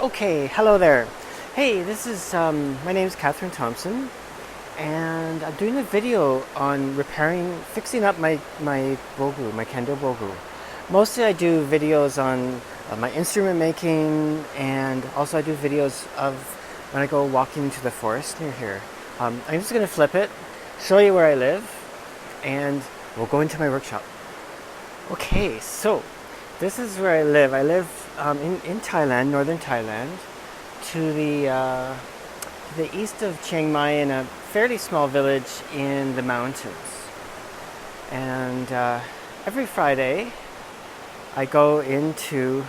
Okay, hello there. Hey, this is my name is Catherine Thompson, and I'm doing a video on fixing up my bogu, my Kendo bogu. Mostly, I do videos on my instrument making, and also I do videos of when I go walking into the forest near here. I'm just gonna flip it, show you where I live, and we'll go into my workshop. Okay, so this is where I live. I live in Thailand, northern Thailand, to the east of Chiang Mai in a fairly small village in the mountains. And every Friday, I go into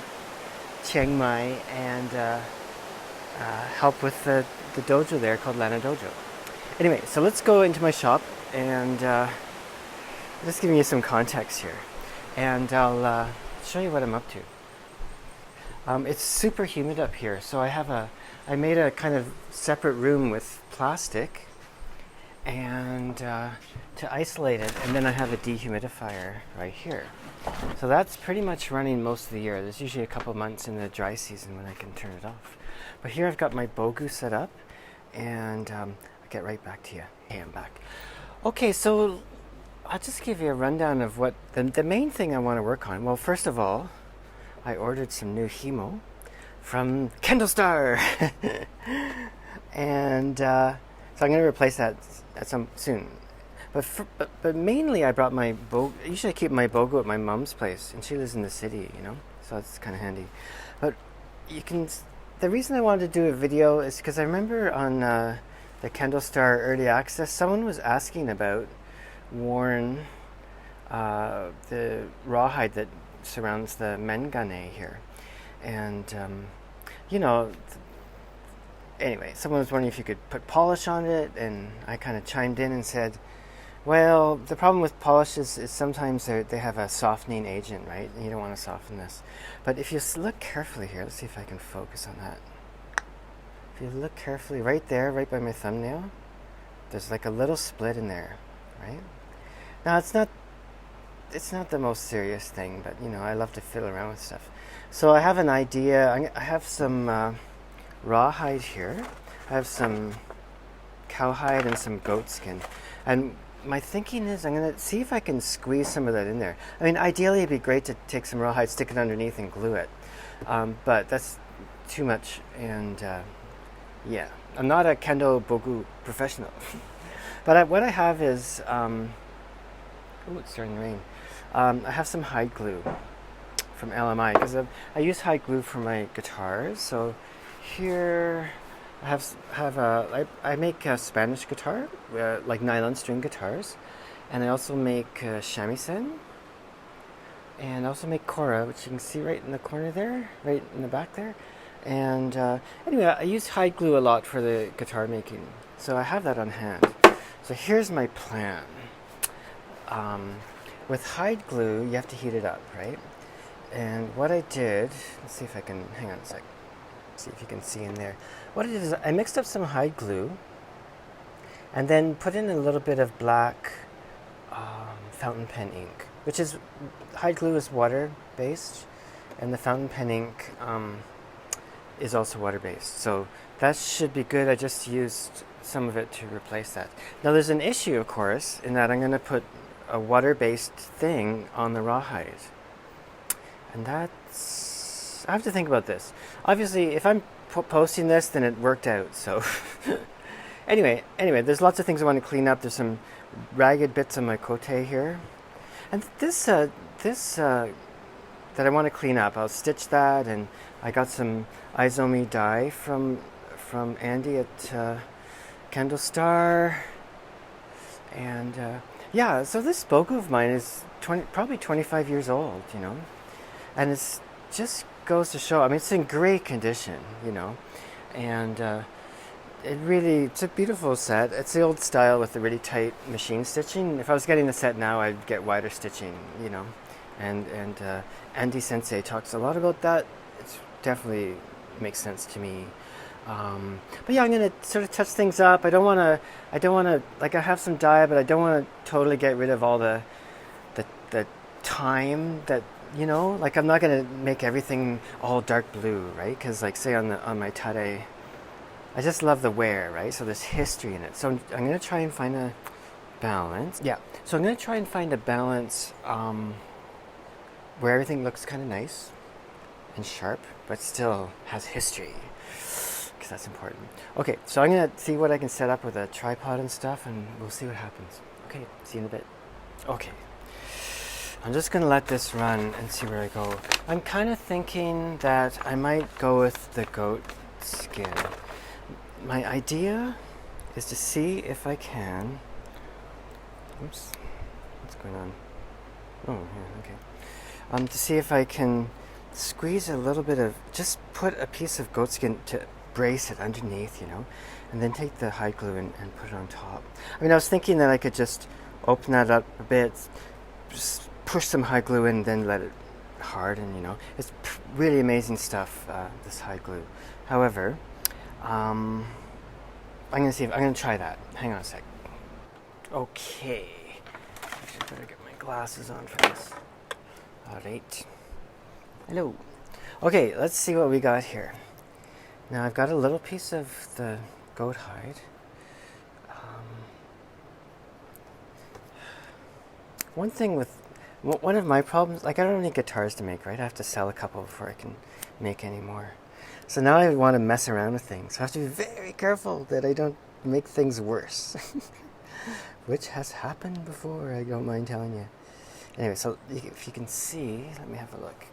Chiang Mai and help with the dojo there called Lana Dojo. Anyway, so let's go into my shop and just giving you some context here. And I'll show you what I'm up to. It's super humid up here, so I made a kind of separate room with plastic and to isolate it, and then I have a dehumidifier right here. So that's pretty much running most of the year. There's usually a couple months in the dry season when I can turn it off. But here I've got my bogu set up, and I'll get right back to you. Hey, I'm back. Okay, so I'll just give you a rundown of what the main thing I want to work on. Well, first of all, I ordered some new himo from Kendo Star, and so I'm going to replace that at some soon. But mainly, I brought my bogu. Usually, I keep my bogu at my mom's place, and she lives in the city, so it's kind of handy. But the reason I wanted to do a video is because I remember on the Kendo Star Early Access, someone was asking about worn the rawhide that surrounds the mengane here, and anyway, someone was wondering if you could put polish on it, and I kind of chimed in and said, well, the problem with polish is sometimes they have a softening agent, right? And you don't want to soften this. But if you look carefully here, let's see if I can focus on that. If you look carefully right there, right by my thumbnail, there's like a little split in there, right? Now it's not the most serious thing, but I love to fiddle around with stuff. So I have an idea. I have some rawhide here. I have some cowhide and some goat skin. And my thinking is I'm going to see if I can squeeze some of that in there. I mean, ideally it'd be great to take some rawhide, stick it underneath and glue it. But that's too much. And yeah, I'm not a Kendo bogu professional. But what I have is, oh, it's starting to rain. I have some hide glue from LMI because I use hide glue for my guitars. So here I I make a Spanish guitar, like nylon string guitars, and I also make shamisen, and I also make kora, which you can see right in the corner there, right in the back there. And anyway, I use hide glue a lot for the guitar making, so I have that on hand. So here's my plan. With hide glue, you have to heat it up, right? And what I did, let's see if I can, hang on a sec, see if you can see in there. What I did is I mixed up some hide glue and then put in a little bit of black fountain pen ink, which is, hide glue is water-based, and the fountain pen ink is also water-based. So that should be good. I just used some of it to replace that. Now there's an issue, of course, in that I'm going to put a water-based thing on the rawhide, and I have to think about this. Obviously, if I'm posting this, then it worked out. So anyway, there's lots of things I want to clean up. There's some ragged bits of my kote here, and this that I want to clean up. I'll stitch that, and I got some aizome dye from Andy at Kendo Star, and yeah, so this bogu of mine is probably 25 years old, and it's just goes to show. I mean, it's in great condition, and it's a beautiful set. It's the old style with the really tight machine stitching. If I was getting the set now, I'd get wider stitching, and Andy Sensei talks a lot about that. It definitely makes sense to me. But yeah, I'm gonna sort of touch things up. I don't want to, like, I have some dye, but I don't want to totally get rid of all the time that you know, like I'm not gonna make everything all dark blue, right? Because like say on my tare, I just love the wear, right? So there's history in it. So I'm gonna try and find a balance. Yeah. So I'm gonna try and find a balance where everything looks kind of nice and sharp, but still has history, because that's important. Okay, so I'm gonna see what I can set up with a tripod and stuff, and we'll see what happens. Okay, see you in a bit. Okay, I'm just gonna let this run and see where I go. I'm kind of thinking that I might go with the goat skin. My idea is to see if I can. Oops, what's going on? Oh, yeah, okay. To see if I can squeeze a little bit of, just put a piece of goat skin to brace it underneath, you know, and then take the hide glue and put it on top. I mean, I was thinking that I could just open that up a bit, just push some hide glue in, then let it harden, you know. It's really amazing stuff, this hide glue. However, I'm gonna see if I'm gonna try that. Hang on a sec. Okay, I should better get my glasses on for this. All right. Hello. Okay, let's see what we got here. Now I've got a little piece of the goat hide. One thing with one of my problems, like I don't have any guitars to make, right? I have to sell a couple before I can make any more. So now I want to mess around with things. So I have to be very careful that I don't make things worse. Which has happened before, I don't mind telling you. Anyway, so if you can see, let me have a look.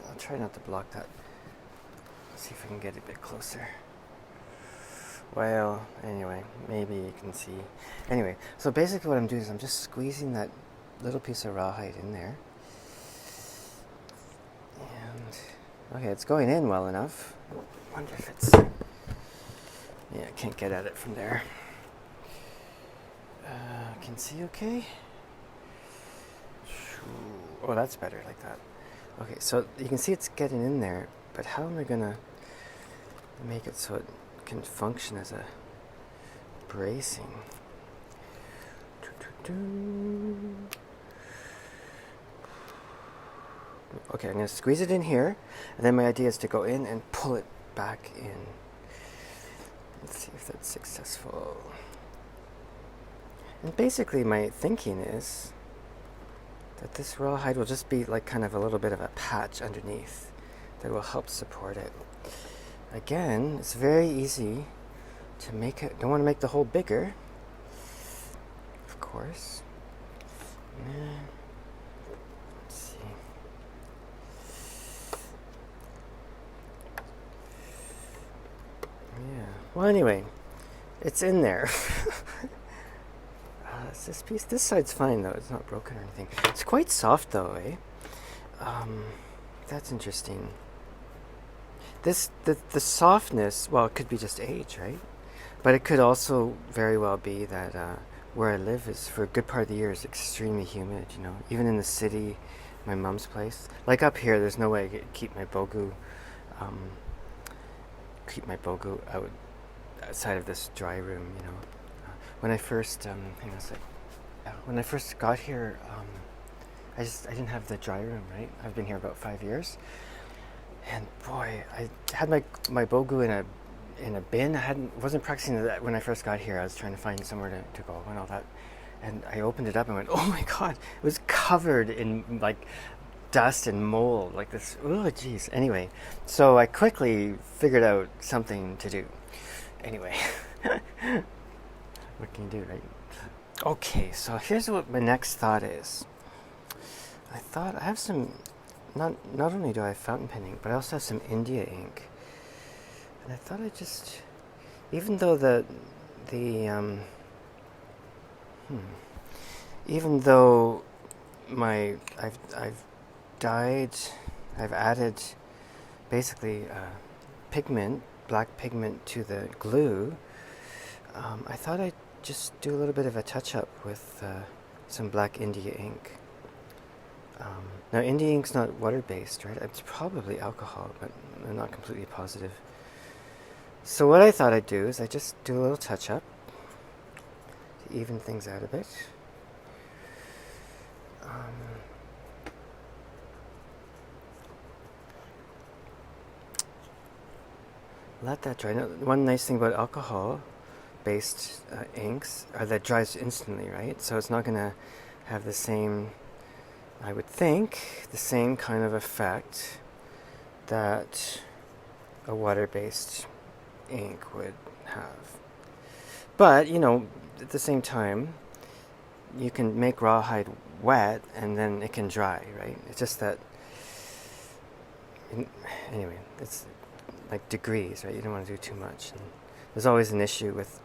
I'll try not to block that. Let's see if I can get a bit closer. Well, anyway, maybe you can see. Anyway, so basically what I'm doing is I'm just squeezing that little piece of rawhide in there. And, okay, it's going in well enough. I wonder if it's, yeah, I can't get at it from there. Can see okay? Oh, that's better like that. Okay, so you can see it's getting in there, but how am I gonna make it so it can function as a bracing? Okay, I'm gonna squeeze it in here, and then my idea is to go in and pull it back in. Let's see if that's successful. And basically my thinking is that this rawhide will just be like kind of a little bit of a patch underneath that will help support it. Again, it's very easy to make it. Don't want to make the hole bigger, of course. Let's see. Yeah. Well, anyway, it's in there. It's this piece. This side's fine though. It's not broken or anything. It's quite soft though, eh? That's interesting. The softness. Well, it could be just age, right? But it could also very well be that where I live is for a good part of the year is extremely humid. You know, even in the city, my mom's place. Like up here, there's no way I could keep my bogu outside of this dry room. You know. When I first, hang on a sec. When I first got here, I didn't have the dry room, right? I've been here about 5 years, and boy, I had my bogu in a bin. Wasn't practicing that when I first got here. I was trying to find somewhere to go and all that, and I opened it up and went, oh my god, it was covered in like dust and mold, like this. Oh geez. Anyway, so I quickly figured out something to do. Anyway. What can you do, right? Okay, so here's what my next thought is. I thought I have some, not only do I have fountain pen ink, but I also have some India ink. And I thought I'd just, even though even though I've added basically pigment, black pigment to the glue. I thought I'd just do a little bit of a touch-up with some black India ink. Now, India ink's not water-based, right? It's probably alcohol, but I'm not completely positive. So what I thought I'd do is I just do a little touch-up to even things out a bit. let that dry. Now, one nice thing about alcohol-based inks are that it dries instantly, right? So it's not going to have the same, I would think, the same kind of effect that a water-based ink would have. But, you know, at the same time, you can make rawhide wet and then it can dry, right? It's just that, anyway, it's like degrees, right? You don't want to do too much. And there's always an issue with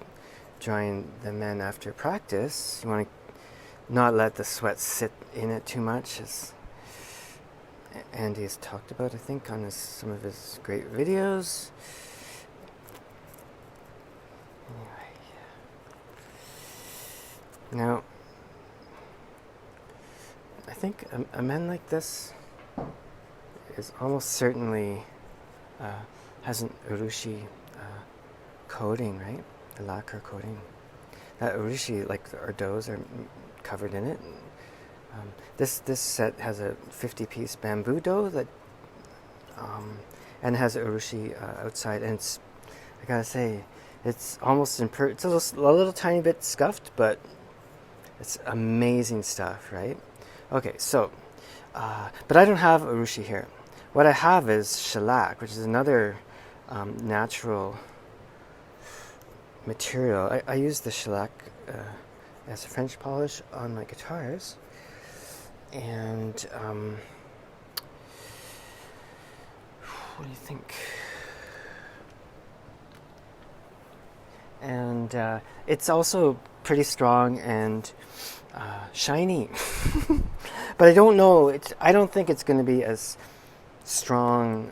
drying the men after practice. You want to not let the sweat sit in it too much, as Andy has talked about, I think, on some of his great videos. Anyway, now, I think a men like this is almost certainly has an urushi coating, right? The lacquer coating. That urushi, like our doughs, are covered in it. This set has a 50-piece bamboo dough that, and has urushi outside, and it's, I gotta say, it's almost it's a little tiny bit scuffed, but it's amazing stuff, right? Okay, so, but I don't have urushi here. What I have is shellac, which is another natural material. I use the shellac as a French polish on my guitars, and what do you think? And it's also pretty strong and shiny, but I don't know. I don't think it's going to be as strong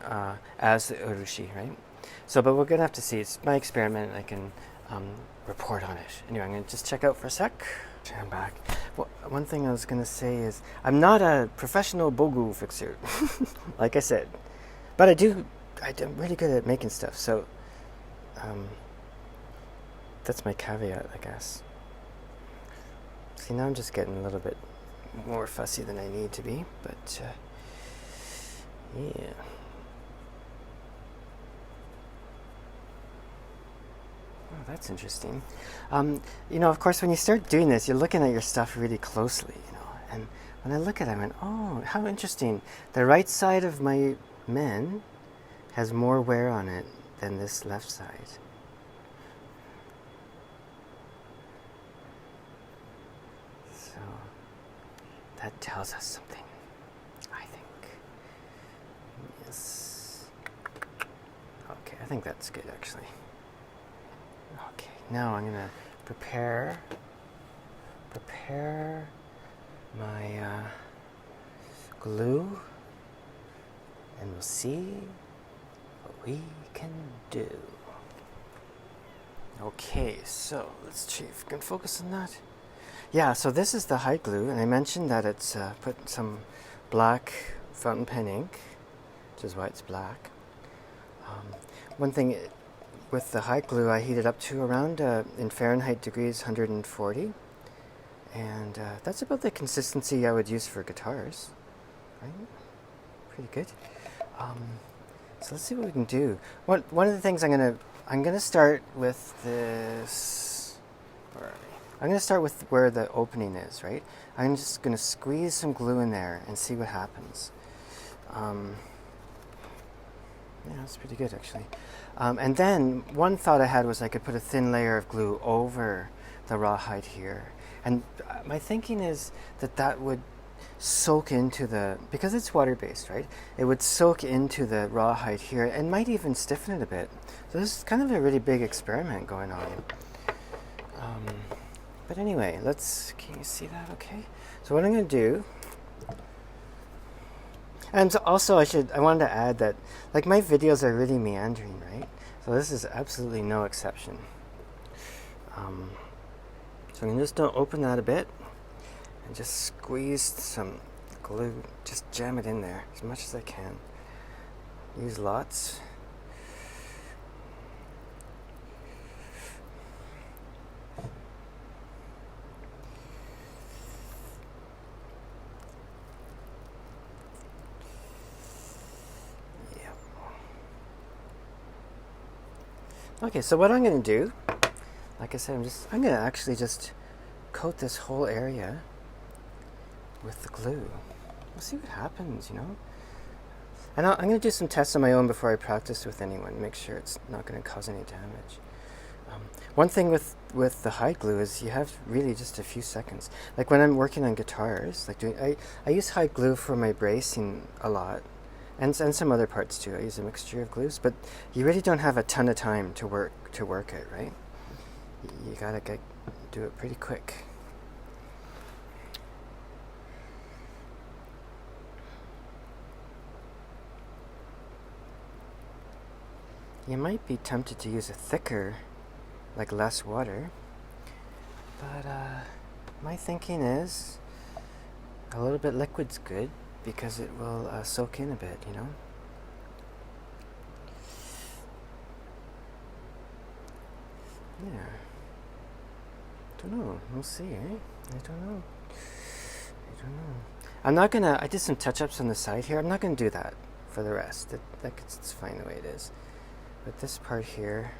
as the urushi, right? So, but we're gonna have to see. It's my experiment. I can report on it. Anyway, I'm gonna just check out for a sec. I'm back. Well, one thing I was gonna say is I'm not a professional bogu fixer, like I said, but I'm really good at making stuff. So that's my caveat, I guess. See, now I'm just getting a little bit more fussy than I need to be, but yeah. Oh, that's interesting. You know, of course, when you start doing this, you're looking at your stuff really closely, you know. And when I look at it, I went, oh, how interesting. The right side of my men has more wear on it than this left side. So that tells us something, I think. Yes. Okay, I think that's good, actually. Okay, now I'm gonna prepare my glue, and we'll see what we can do. Okay, so let's see if we can focus on that. Yeah, so this is the hide glue, and I mentioned that it's put some black fountain pen ink, which is why it's black. One thing with the hide glue, I heat it up to around, in Fahrenheit degrees, 140. And that's about the consistency I would use for guitars, right? Pretty good. So let's see what we can do. One of the things I'm gonna start with this. I'm gonna start with where the opening is, right? I'm just gonna squeeze some glue in there and see what happens. Yeah, that's pretty good, actually. And then one thought I had was I could put a thin layer of glue over the rawhide here. And my thinking is that would soak into because it's water-based, right? It would soak into the rawhide here and might even stiffen it a bit. So this is kind of a really big experiment going on. But anyway, can you see that okay? So what I'm going to do, and so also I wanted to add that, like, my videos are really meandering, right? So this is absolutely no exception. So I'm just going to open that a bit and just squeeze some glue, just jam it in there as much as I can. Use lots. Okay, so what I'm going to do, like I said, I'm going to actually just coat this whole area with the glue. We'll see what happens, you know. And I'm going to do some tests on my own before I practice with anyone, make sure it's not going to cause any damage. One thing with the hide glue is you have really just a few seconds. Like when I'm working on guitars, like I use hide glue for my bracing a lot, and some other parts too. I use a mixture of glues, but you really don't have a ton of time to work it, right? You gotta do it pretty quick. You might be tempted to use a thicker, like less water, but my thinking is a little bit liquid's good because it will soak in a bit, you know. Yeah. Don't know. We'll see, eh? I don't know. I'm not gonna. I did some touch-ups on the side here. I'm not gonna do that for the rest. It's fine the way it is. But this part here,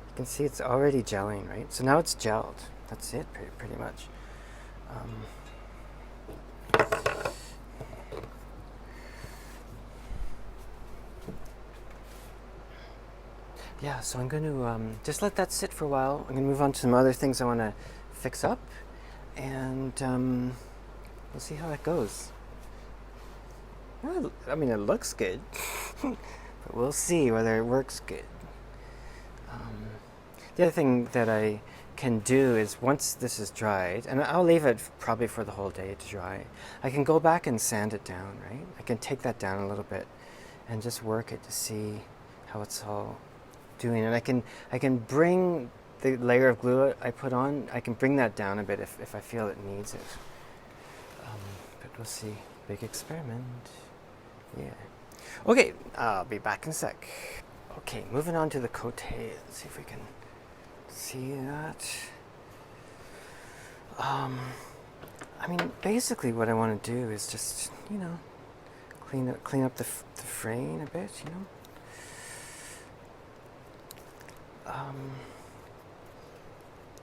you can see it's already gelling, right? So now it's gelled. That's it, pretty much. Yeah, so I'm going to just let that sit for a while. I'm going to move on to some other things I want to fix up, and we'll see how that goes. Well, I mean, it looks good, but we'll see whether it works good. The other thing that I can do is once this is dried, and I'll leave it probably for the whole day to dry, I can go back and sand it down, right? I can take that down a little bit and just work it to see how it's all doing. And I can bring the layer of glue I put on, I can bring that down a bit if I feel it needs it. But we'll see. Big experiment. Yeah. Okay, I'll be back in a sec. Okay, moving on to the kote. Let's see if we can see that. I mean, basically what I want to do is just, you know, clean up the fraying a bit, you know.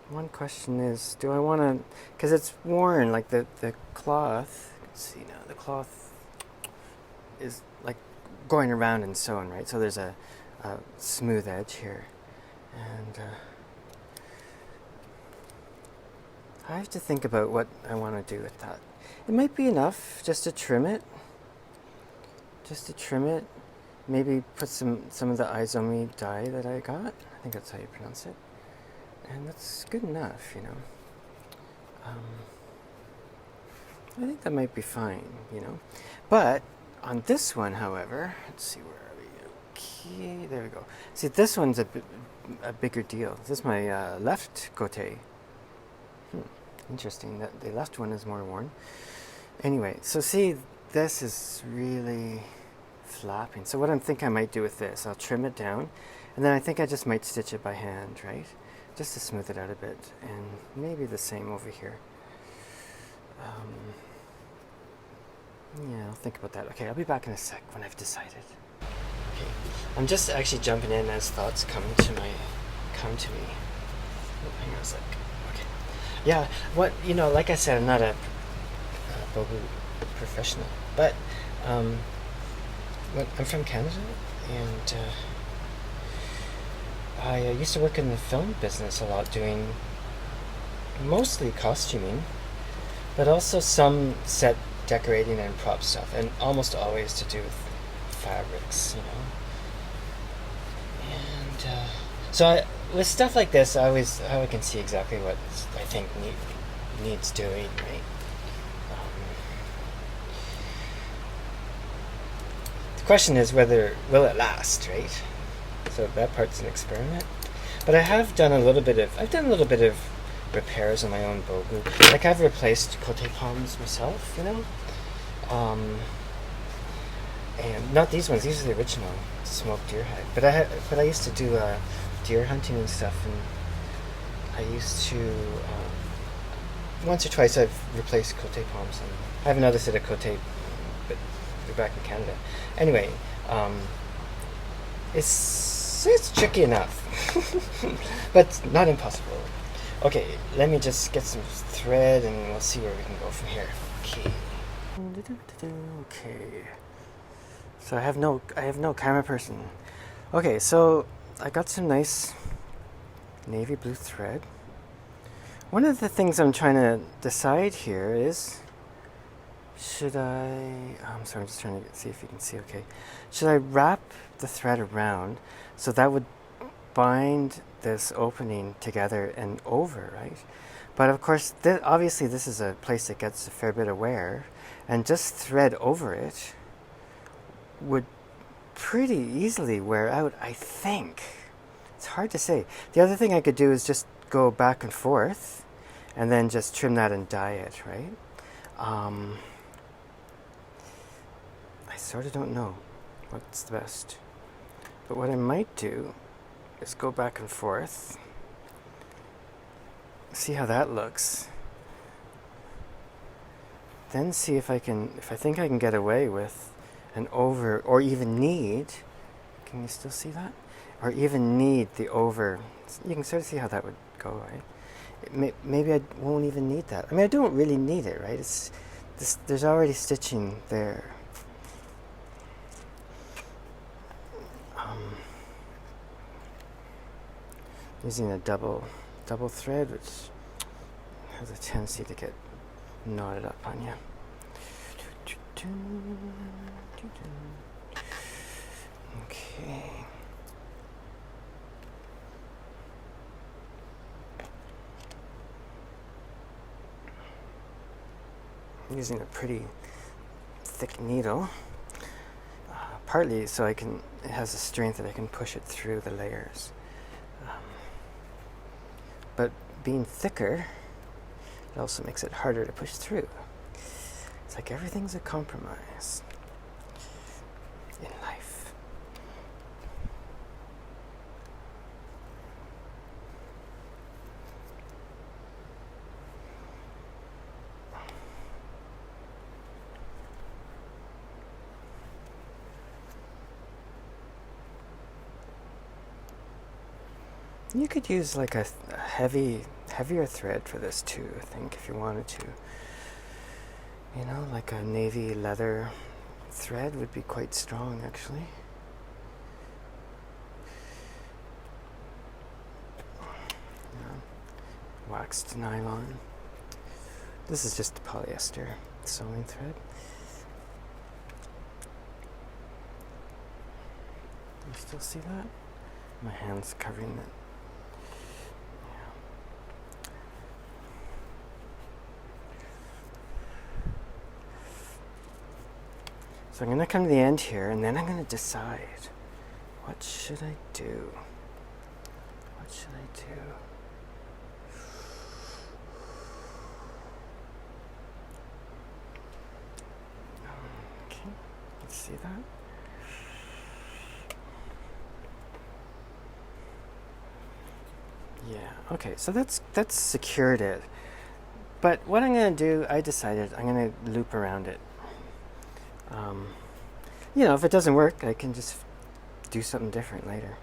One question is, do I want to, because it's worn, like the cloth, let's see now, the cloth is like going around and sewn, right? So there's a smooth edge here, and I have to think about what I want to do with that. It might be enough just to trim it, maybe put some of the aizome dye that I got, I think that's how you pronounce it, and that's good enough, you know. I think that might be fine, you know. But on this one, however, let's see, where are we? Okay, there we go. See, this one's a bigger deal. This is my left kote. Interesting that the left one is more worn. Anyway, so see, this is really flapping. So what I'm thinking I might do with this, I'll trim it down, and then I think I just might stitch it by hand, right? Just to smooth it out a bit, and maybe the same over here. Yeah, I'll think about that. Okay, I'll be back in a sec when I've decided. Okay, I'm just actually jumping in as thoughts come to me. Oh, hang on a sec. Okay. Yeah, you know, like I said, I'm not a bogu professional, but I'm from Canada, and I used to work in the film business a lot, doing mostly costuming, but also some set decorating and prop stuff, and almost always to do with fabrics, you know. And so with stuff like this, I can see exactly what I think needs doing, right? The question is will it last, right? So that part's an experiment. But I've done a little bit of repairs on my own bogu. Like I've replaced kote palms myself, you know. And not these ones; these are the original smoked deer hide. But I used to do deer hunting and stuff, and I used to once or twice I've replaced kote palms, and I have another set of kote, but they're back in Canada. Anyway, it's it's tricky enough, but not impossible. Okay, let me just get some thread and we'll see where we can go from here. Okay. Okay. So I have no camera person. Okay, so I got some nice navy blue thread. One of the things I'm trying to decide here is, should I'm sorry, I'm just trying to see if you can see okay. Should I wrap the thread around so that would bind this opening together and over, right? But of course, obviously this is a place that gets a fair bit of wear, and just thread over it would pretty easily wear out, I think. It's hard to say. The other thing I could do is just go back and forth and then just trim that and dye it, right? I sort of don't know what's the best. But what I might do is go back and forth, see how that looks, then see if I think I can get away with an over, or even need, can you still see that? Or even need the over, you can sort of see how that would go, right? Maybe I won't even need that. I mean, I don't really need it, right? There's already stitching there. Using a double thread, which has a tendency to get knotted up on you. Okay. I'm using a pretty thick needle, partly so it has a strength that I can push it through the layers. But being thicker, it also makes it harder to push through. It's like everything's a compromise in life. You could use like a heavier thread for this too, I think, if you wanted to. You know, like a navy leather thread would be quite strong, actually. Yeah. Waxed nylon. This is just polyester sewing thread. You still see that? My hand's covering it. So I'm going to come to the end here, and then I'm going to decide, what should I do? What should I do? Okay, let's see that. Yeah, okay, so that's secured it. But what I'm going to do, I decided I'm going to loop around it. You know, if it doesn't work, I can just do something different later.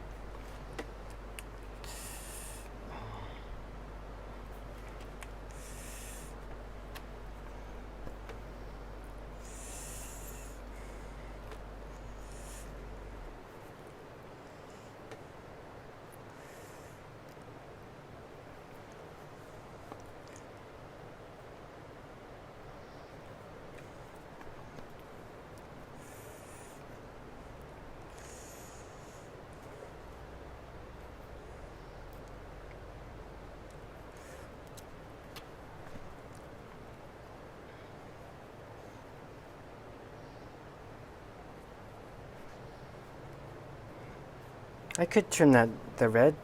I could trim the red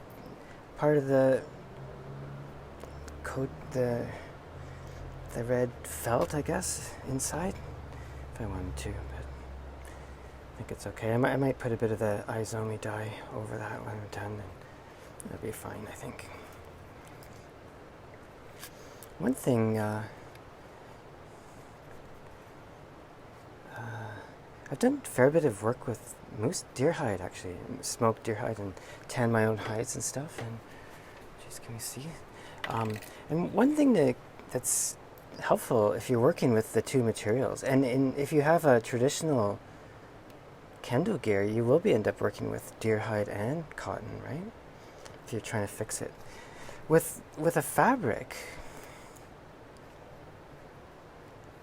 part of the coat, the red felt, I guess, inside, if I wanted to, but I think it's okay. I might put a bit of the aizome dye over that when I'm done, and it'll be fine, I think. One thing, I've done a fair bit of work with moose deer hide, actually, smoked deer hide, and tan my own hides and stuff. And just can we see? And one thing that's helpful if you're working with the two materials, and if you have a traditional Kendo gear, you will end up working with deer hide and cotton, right? If you're trying to fix it. With a fabric,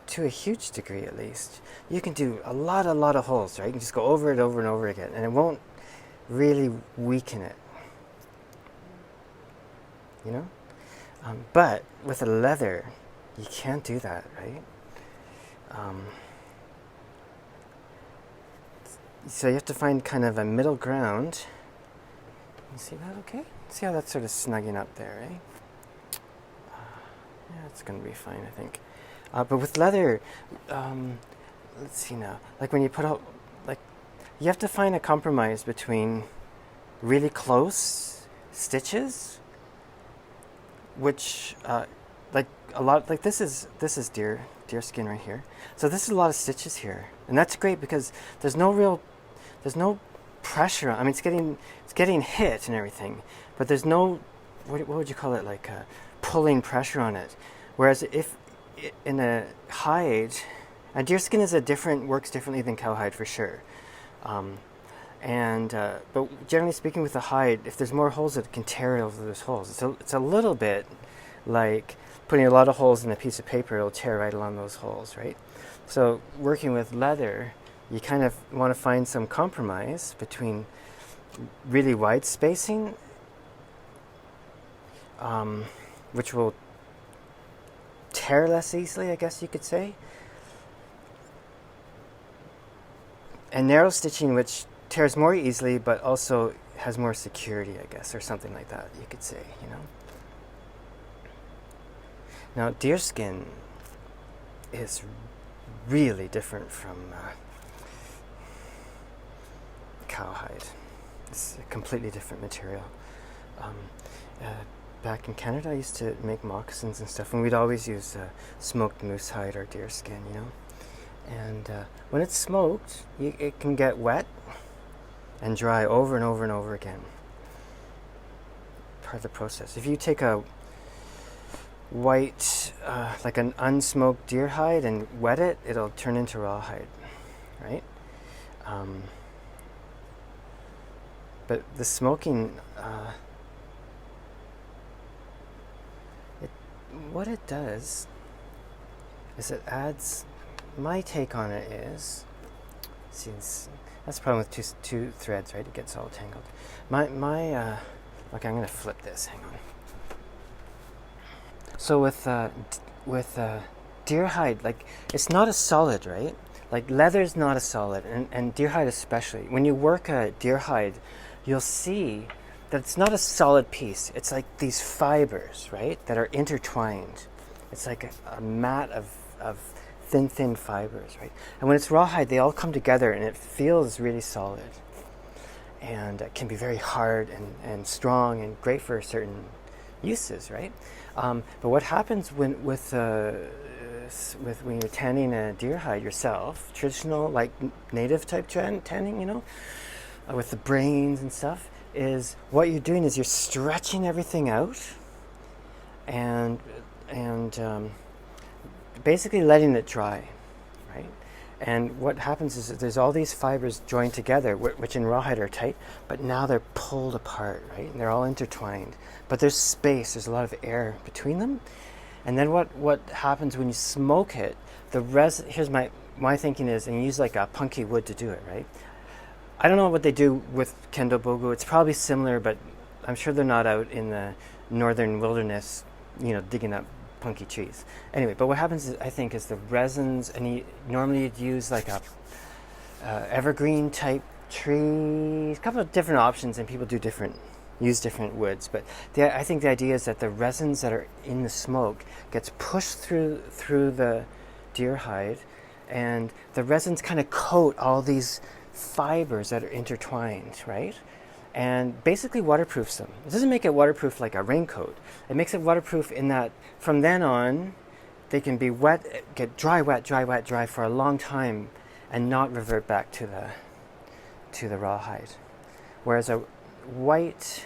to a huge degree at least, you can do a lot of holes, right? You can just go over it over and over again, and it won't really weaken it, you know? But with a leather, you can't do that, right? So you have to find kind of a middle ground. You see that okay? See how that's sort of snugging up there, eh? Yeah, it's going to be fine, I think. But with leather, let's see now. Like when you put out, like, you have to find a compromise between really close stitches, which, like a lot, like this is deer skin right here. So this is a lot of stitches here, and that's great because there's no pressure. I mean, it's getting hit and everything, but there's no, what would you call it, like pulling pressure on it. Whereas if in a hide, and deer skin works differently than cowhide for sure. But generally speaking, with the hide, if there's more holes, it can tear over those holes. It's a little bit like putting a lot of holes in a piece of paper. It'll tear right along those holes, right? So working with leather, you kind of want to find some compromise between really wide spacing, which will tear less easily, I guess you could say, and narrow stitching, which tears more easily but also has more security, I guess, or something like that, you could say, you know. Now, deer skin is really different from cowhide. It's a completely different material. Back in Canada, I used to make moccasins and stuff, and we'd always use smoked moose hide or deer skin, you know. And when it's smoked, it can get wet and dry over and over and over again. Part of the process. If you take a white, like an unsmoked deer hide and wet it, it'll turn into rawhide, right? But the smoking, what it does is it adds, my take on it is, see, that's the problem with two threads, right? It gets all tangled. Okay, I'm going to flip this, hang on. So with deer hide, like, it's not a solid, right? Like, leather's not a solid, and deer hide especially. When you work a deer hide, you'll see that it's not a solid piece. It's like these fibers, right, that are intertwined. It's like a mat of thin fibers, right? And when it's rawhide, they all come together and it feels really solid. And it can be very hard and strong and great for certain uses, right? But what happens when you're tanning a deer hide yourself, traditional, like native type tanning, you know, with the brains and stuff, is what you're doing is you're stretching everything out and basically letting it dry, right? And what happens is that there's all these fibers joined together, which in rawhide are tight, but now they're pulled apart, right? And they're all intertwined. But there's space, there's a lot of air between them. And then what happens when you smoke it, here's my thinking is, and you use like a punky wood to do it, right? I don't know what they do with Kendo bogu. It's probably similar, but I'm sure they're not out in the northern wilderness, you know, digging up punky trees. Anyway, but what happens is, I think, is the resins, and normally you'd use like a evergreen type tree, a couple of different options, and people use different woods. But I think the idea is that the resins that are in the smoke gets pushed through the deer hide, and the resins kind of coat all these fibers that are intertwined, right? And basically waterproofs them. It doesn't make it waterproof like a raincoat. It makes it waterproof in that from then on, they can be wet, get dry, wet, dry, wet, dry for a long time, and not revert back to the rawhide. Whereas a white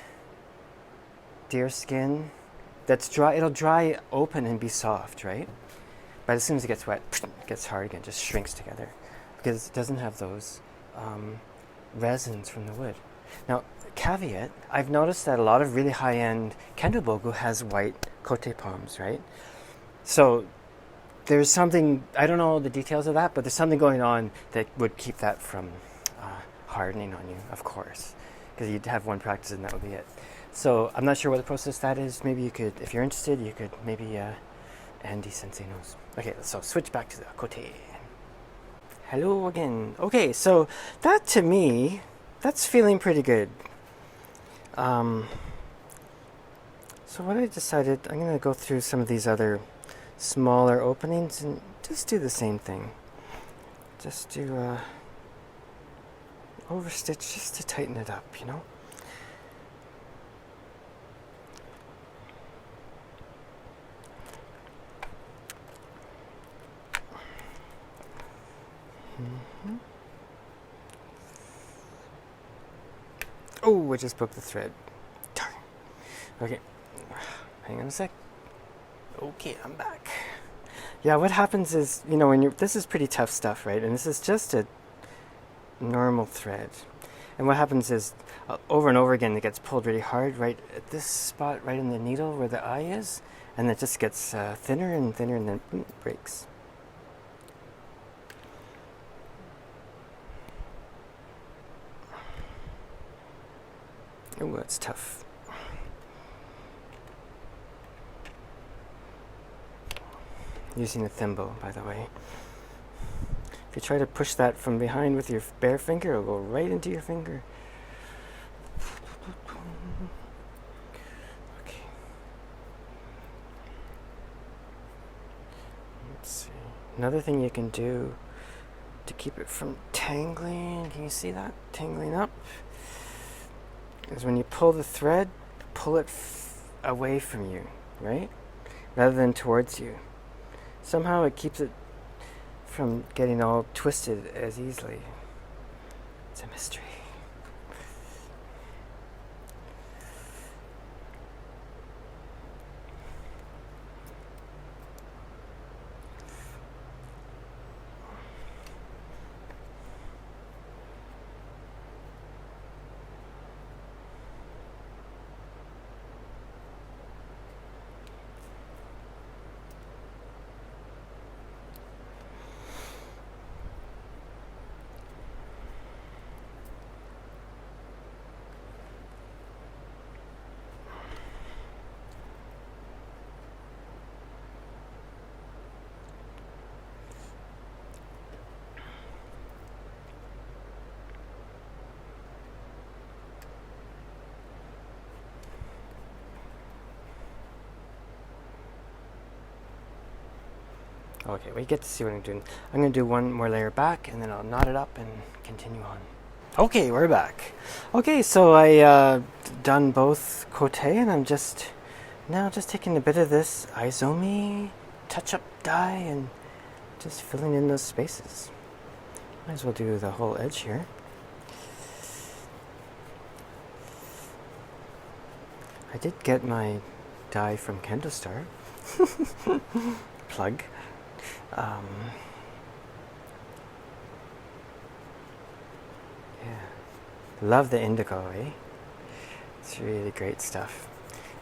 deer skin that's dry, it'll dry open and be soft, right? But as soon as it gets wet, it gets hard again, just shrinks together because it doesn't have those resins from the wood. Now, caveat, I've noticed that a lot of really high-end Kendo bogu has white kote palms, right? So there's something, I don't know the details of that, but there's something going on that would keep that from hardening on you, of course, because you'd have one practice and that would be it. So I'm not sure what the process that is. Maybe you could, if you're interested, you could maybe Andy Sensei knows. Okay, so switch back to the kote. Hello again. Okay, so that to me, that's feeling pretty good. So what I decided, I'm going to go through some of these other smaller openings and just do the same thing. Just do overstitch just to tighten it up, you know. Mm-hmm. Oh, I just broke the thread. Darn. Okay, hang on a sec. Okay, I'm back. Yeah, what happens is, you know, when you're, this is pretty tough stuff, right? And this is just a normal thread. And what happens is, over and over again, it gets pulled really hard right at this spot, right in the needle where the eye is, and it just gets thinner and thinner, and then boom, breaks. Oh, that's tough. Using a thimble, by the way. If you try to push that from behind with your bare finger, it'll go right into your finger. Okay. Let's see. Another thing you can do to keep it from tangling, can you see that? Tangling up? Is when you pull the thread, pull it away from you, right? Rather than towards you. Somehow it keeps it from getting all twisted as easily. It's a mystery. Okay, we get to see what I'm doing. I'm going to do one more layer back, and then I'll knot it up and continue on. Okay, we're back. Okay, so I done both kote, and I'm just taking a bit of this aizome touch-up dye and just filling in those spaces. Might as well do the whole edge here. I did get my dye from Kendo Star. Plug. Yeah, love the indigo, eh? It's really great stuff.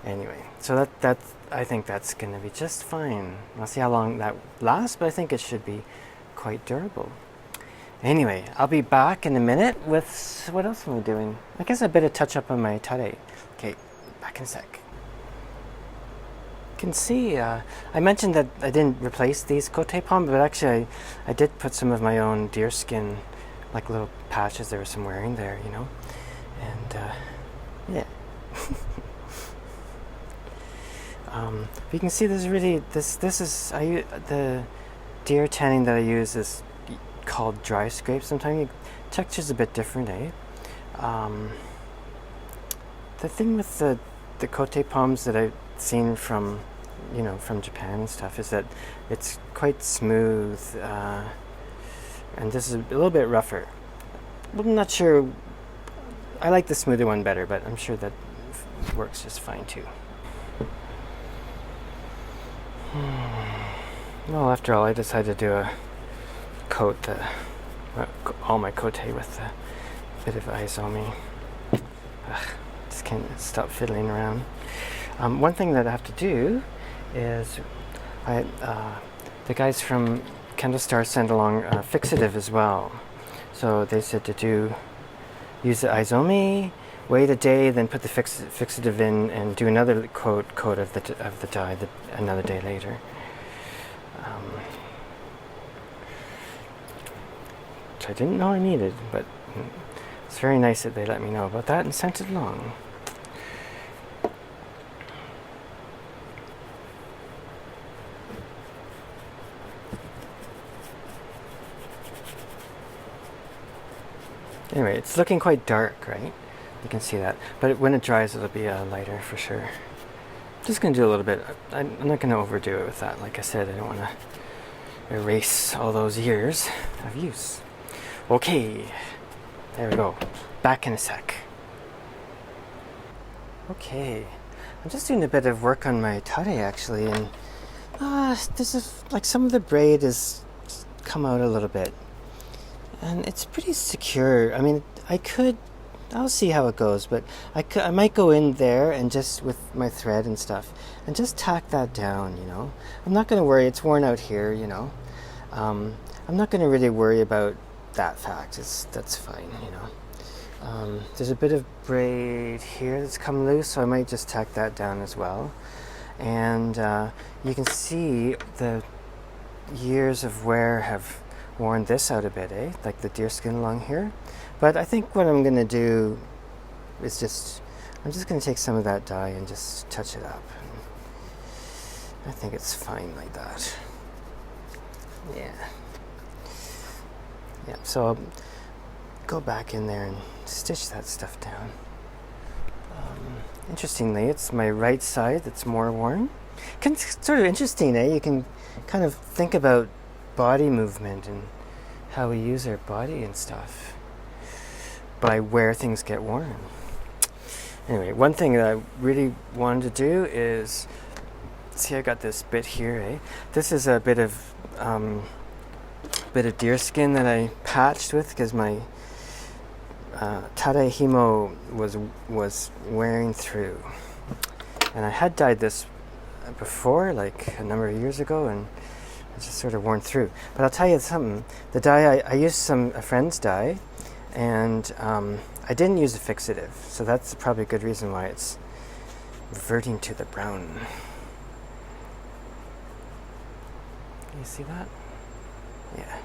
Anyway, so that I think that's going to be just fine. I'll see how long that lasts, but I think it should be quite durable. Anyway, I'll be back in a minute with, what else am I doing? I guess a bit of touch up on my tare. Okay, back in a sec. Can see, I mentioned that I didn't replace these kote palms, but actually I did put some of my own deer skin, like little patches there was some wearing there, you know, and yeah. You can see there's really, this is, the deer tanning that I use is called dry scrape. Sometimes texture's a bit different, eh? The thing with the kote palms that I've seen from, you know, from Japan and stuff is that it's quite smooth, and this is a little bit rougher. I'm not sure. I like the smoother one better, but I'm sure that works just fine too. Well, after all, I decided to do a coat, all my kote with a bit of aizome. Just can't stop fiddling around. One thing that I have to do is, the guys from Kendo sent along fixative as well. So they said to use the aizome, wait a day, then put the fixative in, and do another coat of the dye another day later. Which I didn't know I needed, but it's very nice that they let me know about that and sent it along. Anyway, it's looking quite dark, right? You can see that. But when it dries, it'll be lighter for sure. Just going to do a little bit. I'm not going to overdo it with that. Like I said, I don't want to erase all those years of use. Okay, there we go. Back in a sec. Okay, I'm just doing a bit of work on my tare actually, and like some of the braid has come out a little bit. And it's pretty secure. I mean, I'll see how it goes, but I might go in there and just with my thread and stuff and just tack that down, you know. I'm not going to worry, it's worn out here, you know. I'm not going to really worry about that fact. That's fine, you know. There's a bit of braid here that's come loose, so I might just tack that down as well. And you can see the years of wear have worn this out a bit, like the deer skin along here. But I think what I'm going to do is I'm just going to take some of that dye and just touch it up. I think it's fine like that. Yeah. Yeah, so I'll go back in there and stitch that stuff down. Interestingly, it's my right side that's more worn. Sort of interesting, You can kind of think about body movement and how we use our body and stuff by where things get worn. Anyway, one thing that I really wanted to do is, see, I got this bit here, This is a bit of deer skin that I patched with because my tare himo was wearing through, and I had dyed this before, like a number of years ago, and it's just sort of worn through. But I'll tell you something. The dye, I used a friend's dye, and I didn't use a fixative, so that's probably a good reason why it's reverting to the brown. Can you see that? Yeah.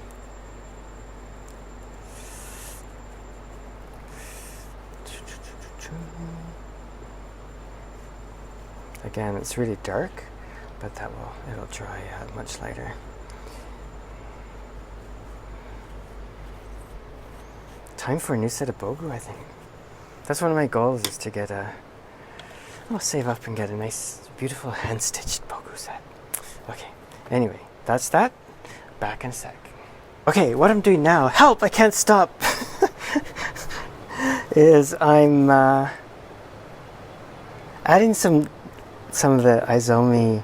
Again, it's really dark, but it'll dry out much lighter. Time for a new set of bogu, I think. That's one of my goals, is to get I'll save up and get a nice, beautiful hand-stitched bogu set. Okay, anyway, that's that. Back in a sec. Okay, what I'm doing now, help, I can't stop, is I'm adding some of the aizome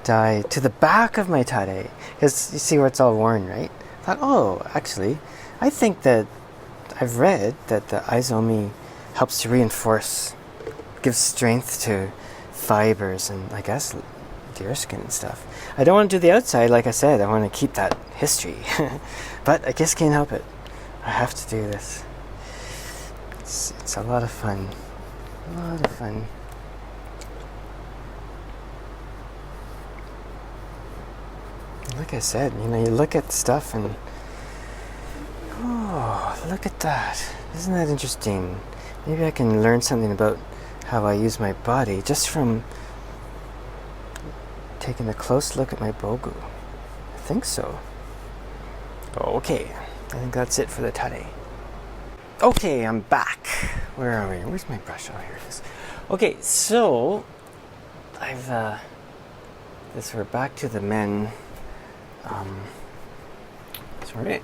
dye to the back of my tare, because you see where it's all worn, right? I thought, oh, actually, I think that I've read that the aizome helps to reinforce, gives strength to fibers and, I guess, deer skin and stuff. I don't want to do the outside, like I said. I want to keep that history. But I just can't help it. I have to do this. It's a lot of fun. A lot of fun. Like I said, you look at stuff and, oh, look at that. Isn't that interesting? Maybe I can learn something about how I use my body just from taking a close look at my bogu. I think so. Okay, I think that's it for the tare. Okay, I'm back. Where are we? Where's my brush? Oh, here it is. Okay, so we're back to the men Sorry.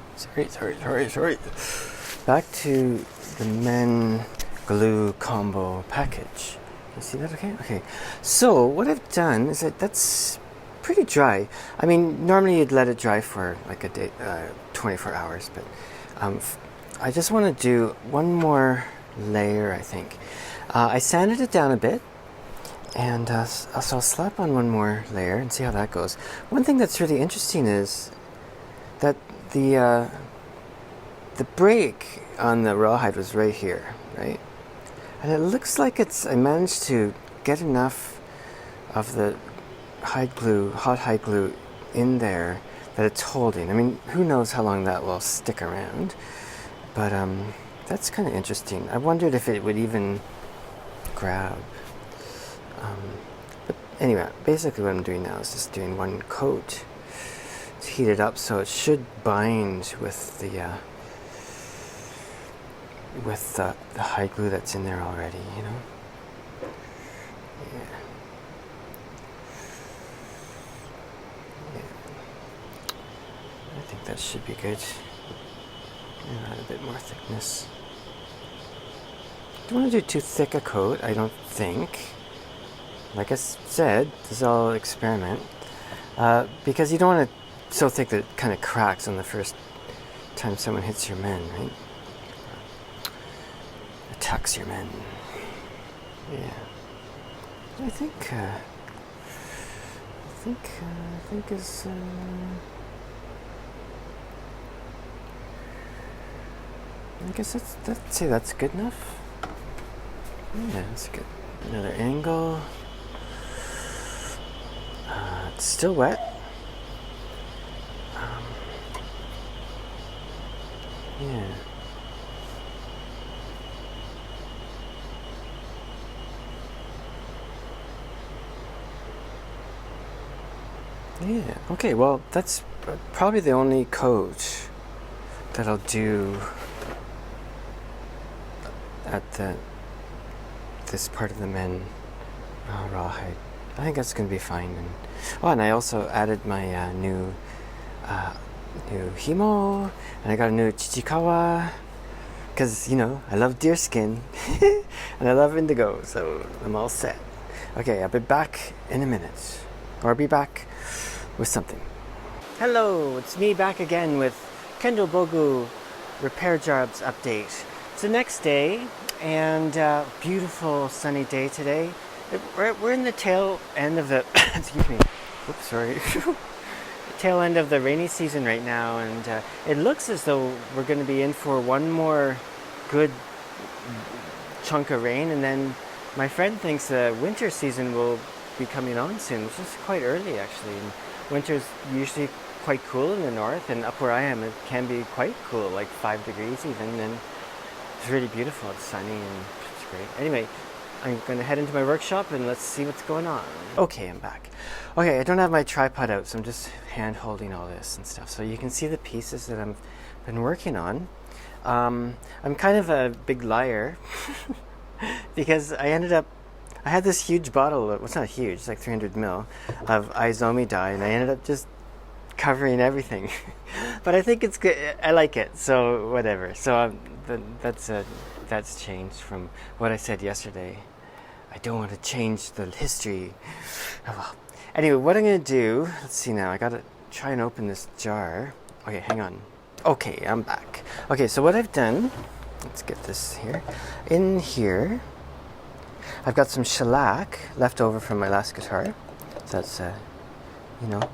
Back to the men glue combo package. You see that okay? Okay. So what I've done is that's pretty dry. I mean, normally you'd let it dry for like a day, 24 hours, but I just want to do one more layer, I think. I sanded it down a bit, and so I'll slap on one more layer and see how that goes. One thing that's really interesting is that the break on the rawhide was right here, right? And it looks like I managed to get enough of the hot hide glue in there that it's holding. I mean, who knows how long that will stick around, but that's kind of interesting. I wondered if it would even grab. But anyway, basically what I'm doing now is just doing one coat to heat it up, so it should bind with the hide glue that's in there already, you know. I think that should be good. Add a bit more thickness. Don't want to do too thick a coat, I don't think. Like I said, this is all experiment. Because you don't want it so thick that it kind of cracks on the first time someone hits your men, right? Attacks your men. Yeah. I think is. I guess let's say that's good enough. Yeah, that's good. Another angle. It's still wet. Yeah. Yeah. Okay. Well, that's probably the only coat that I'll do at this part of the men rawhide. I think that's going to be fine. And I also added my new himo, and I got a new chichikawa, because you know I love deer skin and I love indigo, so I'm all set. Okay, I'll be back in a minute, or I'll be back with something. Hello, it's me back again with Kendo bogu repair jobs update. It's the next day, and beautiful sunny day today. We're in the tail end of the excuse me. Oops, sorry. Tail end of the rainy season right now, and it looks as though we're going to be in for one more good chunk of rain, and then my friend thinks the winter season will be coming on soon, which is quite early actually. And winter's usually quite cool in the north, and up where I am it can be quite cool, like 5 degrees even, and it's really beautiful. It's sunny and it's great. Anyway, I'm going to head into my workshop and let's see what's going on. Okay, I'm back. Okay, I don't have my tripod out, so I'm just hand holding all this and stuff. So you can see the pieces that I've been working on. I'm kind of a big liar because I had this huge bottle, well, it's not huge, it's like 300 ml of aizome dye, and I ended up just covering everything. But I think it's good. I like it, so whatever. So that's changed from what I said yesterday. I don't want to change the history. Oh, well. Anyway, what I'm going to do, let's see now. I got to try and open this jar. Okay, hang on. Okay, I'm back. Okay, so what I've done, let's get this here. In here, I've got some shellac left over from my last guitar. So that's,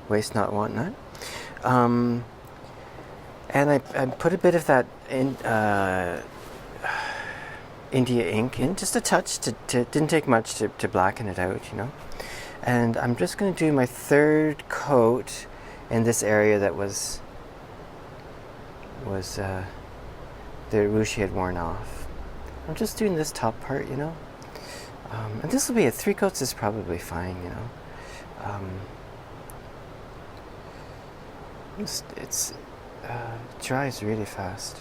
waste not, want not. And I put a bit of that in India ink in, just a touch, didn't take much to blacken it out, you know. And I'm just going to do my third coat in this area that was the urushi had worn off. I'm just doing this top part, you know. And this will be 3 coats is probably fine, you know. It's dries really fast.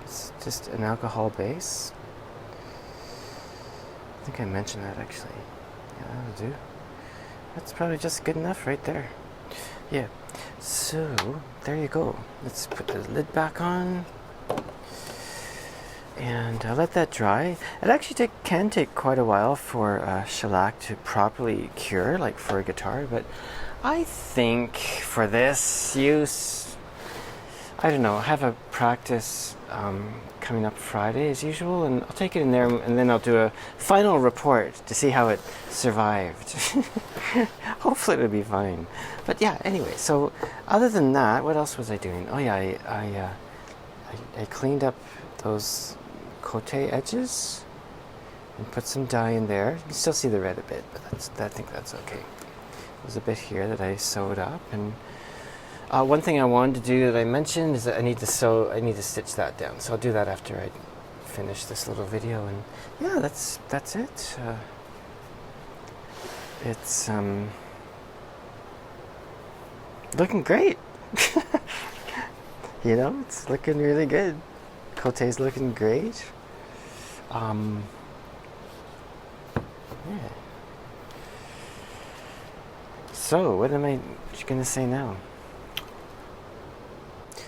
It's just an alcohol base. I think I mentioned that actually. Yeah, that'll do. That's probably just good enough right there. Yeah, so there you go. Let's put the lid back on and let that dry. It actually can take quite a while for shellac to properly cure, like for a guitar, but I think for this use, I don't know, have a practice coming up Friday as usual, and I'll take it in there and then I'll do a final report to see how it survived. Hopefully it'll be fine. But yeah, anyway, so other than that, what else was I doing? Oh yeah, I cleaned up those kote edges and put some dye in there. You can still see the red a bit, but I think that's okay. There's a bit here that I sewed up, and one thing I wanted to do that I mentioned is that I need to stitch that down. So I'll do that after I finish this little video, and yeah, that's it. It's looking great. You know, it's looking really good. Kote's looking great. Yeah. So, what am I going to say now?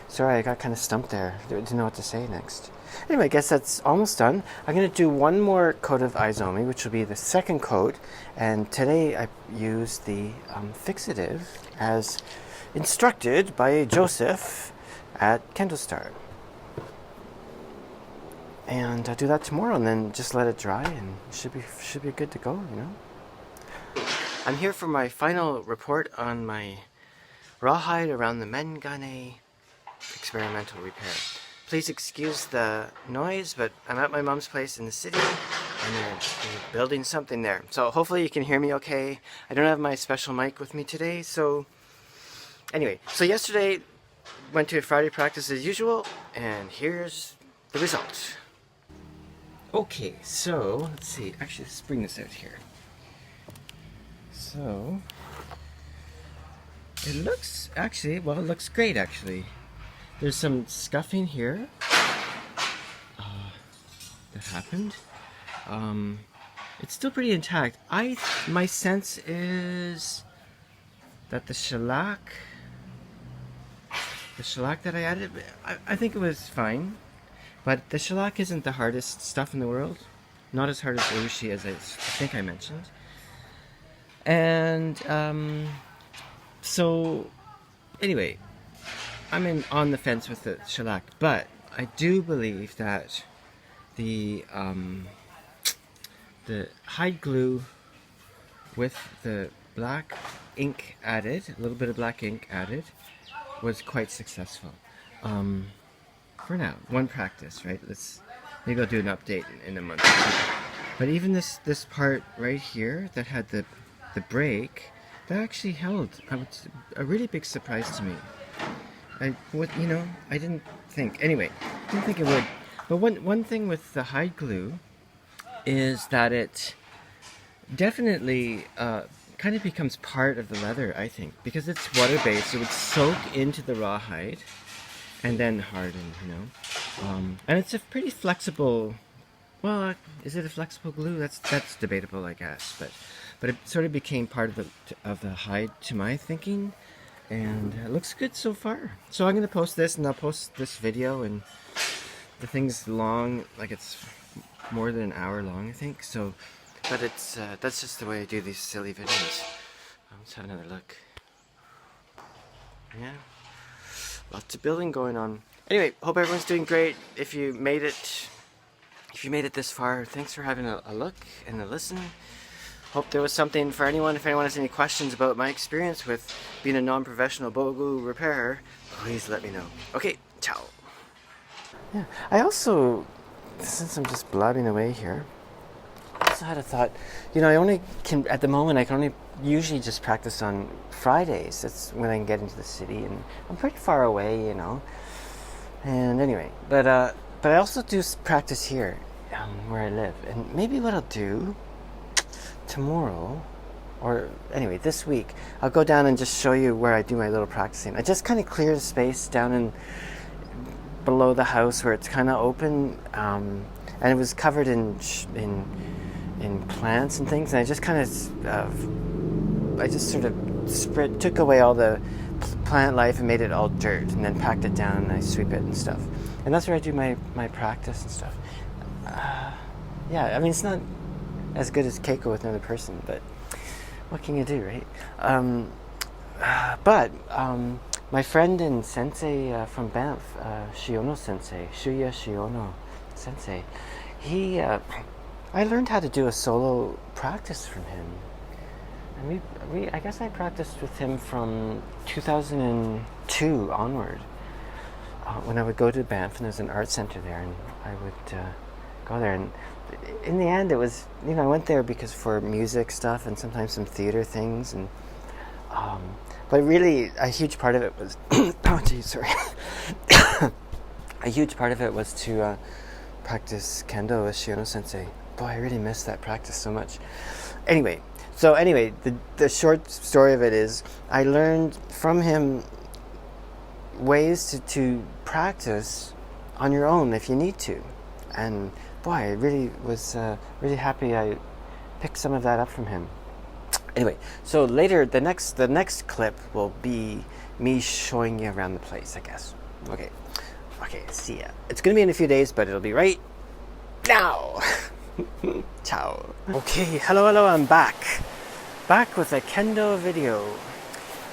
Sorry, I got kind of stumped there. Didn't know what to say next. Anyway, I guess that's almost done. I'm going to do one more coat of aizome, which will be the second coat. And today I used the fixative as instructed by Joseph at Kendo. And I'll do that tomorrow, and then just let it dry, and it should be good to go, you know. I'm here for my final report on my rawhide around the mengane experimental repair. Please excuse the noise, but I'm at my mom's place in the city, and they're building something there. So hopefully you can hear me okay. I don't have my special mic with me today, so anyway. So yesterday, went to a Friday practice as usual, and here's the result. Okay, so let's see. Actually, let's bring this out here. So it looks it looks great actually. There's some scuffing here that happened. It's still pretty intact. My sense is that the shellac that I added, I think it was fine. But the shellac isn't the hardest stuff in the world. Not as hard as urushi, as I think I mentioned. And so anyway, I'm on the fence with the shellac, but I do believe that the hide glue with the black ink added, a little bit of black ink added, was quite successful. For now, one practice, right? Maybe I'll do an update in a month. But even this part right here that had the break, that actually held. A really big surprise to me. I didn't think. Anyway, didn't think it would. But one thing with the hide glue is that it definitely kind of becomes part of the leather, I think, because it's water-based. It would soak into the rawhide and then harden, you know. And it's a pretty flexible. Well, is it a flexible glue? That's debatable, I guess. But it sort of became part of the hide to my thinking, and it looks good so far. So I'm gonna post this, and I'll post this video, and the thing's long, like it's more than an hour long, I think. So, but it's that's just the way I do these silly videos. Let's have another look. Yeah, lots of building going on. Anyway, hope everyone's doing great. If you made it this far, thanks for having a look and a listen. Hope there was something for anyone. If anyone has any questions about my experience with being a non-professional bogu repairer, please let me know. Okay, ciao. Yeah, I also, since I'm just blabbing away here, I also had a thought. You know, at the moment, I can only usually just practice on Fridays. That's when I can get into the city, and I'm pretty far away, you know. And anyway, but I also do practice here, where I live. And maybe what I'll do tomorrow, or anyway, this week, I'll go down and just show you where I do my little practicing. I just kind of clear the space down below the house where it's kind of open, and it was covered in plants and things. And I just kind of, I just sort of took away all the plant life and made it all dirt, and then packed it down and I sweep it and stuff. And that's where I do my practice and stuff. Yeah, I mean, it's not as good as keiko with another person, but what can you do, right? But my friend and sensei from Banff, Shiono sensei, Shuya Shiono sensei, I learned how to do a solo practice from him. And I guess I practiced with him from 2002 onward. When I would go to Banff, and there's an art center there, and I would go there. And in the end, it was, I went there because for music stuff and sometimes some theater things. And but really, a huge part of it was, oh geez, sorry. A huge part of it was to practice Kendo with Shiono Sensei. Boy, I really missed that practice so much. Anyway, the short story of it is, I learned from him ways to practice on your own if you need to. And boy, I really was really happy I picked some of that up from him. Anyway, so later, the next clip will be me showing you around the place, I guess. Okay, see ya. It's gonna be in a few days, but it'll be right now. Ciao. Okay, hello, I'm back with a Kendo video.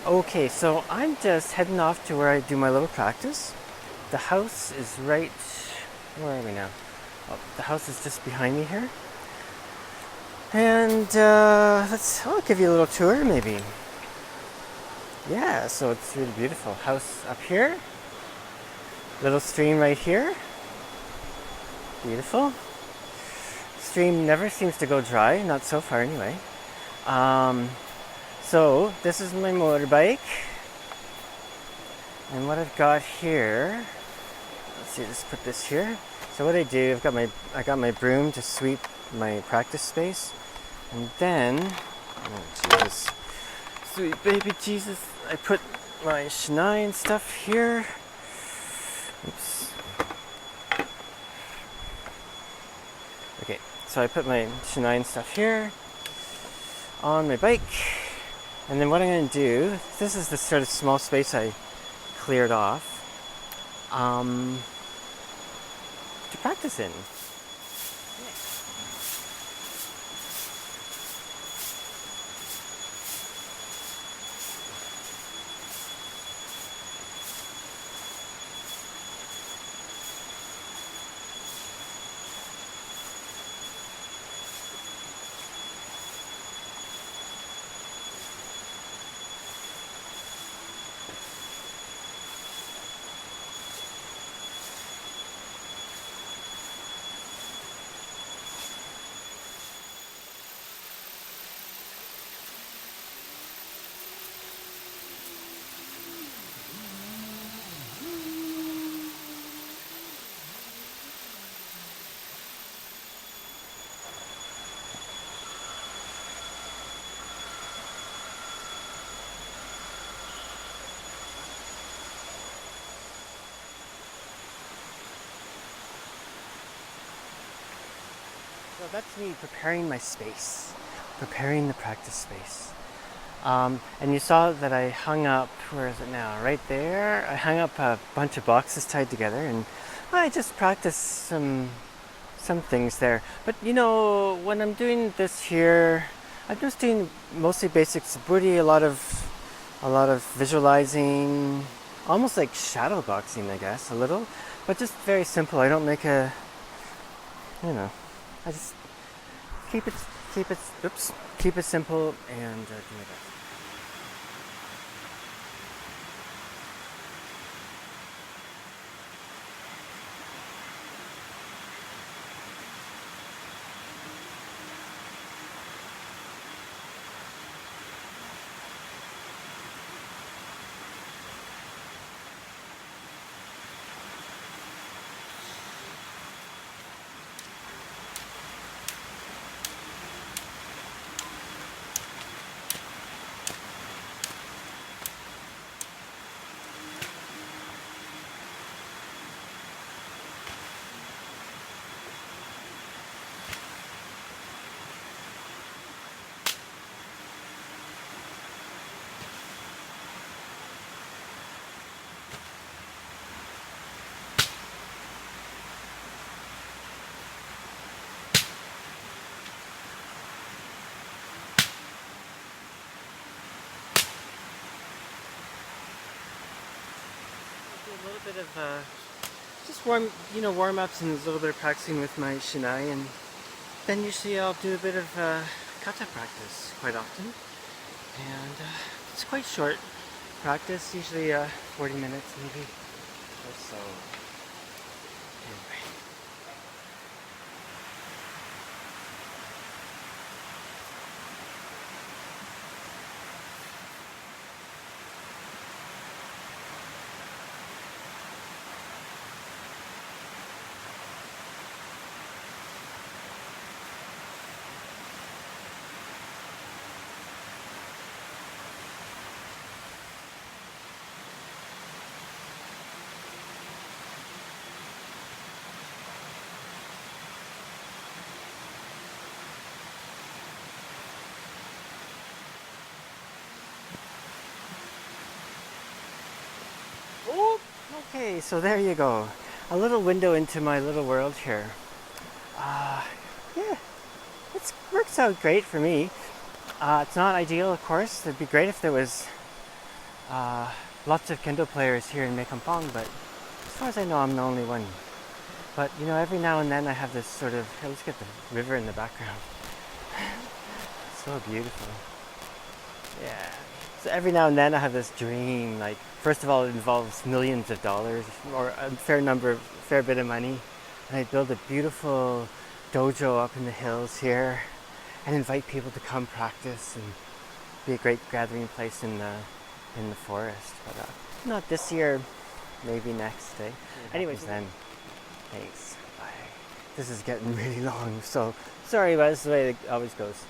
Okay, so I'm just heading off to where I do my little practice. The house is right, where are we now? Oh, the house is just behind me here. And I'll give you a little tour maybe. Yeah, so it's really beautiful. House up here. Little stream right here. Beautiful. Stream never seems to go dry, not so far anyway. So this is my motorbike. And what I've got here, let's see, just put this here. So what I do, I got my broom to sweep my practice space. And then, oh Jesus, sweet baby Jesus, I put my shinai and stuff here. Oops. Okay, so I put my shinai and stuff here on my bike. And then what I'm going to do, this is the sort of small space I cleared off to practice in. So that's me preparing my space, preparing the practice space. And you saw that I hung up, where is it now? Right there. I hung up a bunch of boxes tied together, and I just practiced some things there. But when I'm doing this here, I'm just doing mostly basic suburi, a lot of visualizing, almost like shadow boxing, I guess, a little, but just very simple. I don't make I just keep it simple and do my best. a little bit of just warm ups and a little bit of practicing with my shinai, and then usually I'll do a bit of kata practice quite often, and it's quite short practice, usually 40 minutes maybe or so. Anyway. Oh, okay, so there you go. A little window into my little world here. Yeah, it works out great for me. It's not ideal, of course. It'd be great if there was lots of Kendo players here in Mekampong, but as far as I know, I'm the only one. But you know, every now and then I have this sort of, hey, let's get the river in the background. So beautiful. Yeah. So every now and then I have this dream, like, first of all, it involves millions of dollars or a fair bit of money. And I build a beautiful dojo up in the hills here and invite people to come practice and be a great gathering place in the forest. But not this year, maybe next day. Anyways, then, thanks. Bye. This is getting really long, so sorry, but this is the way it always goes.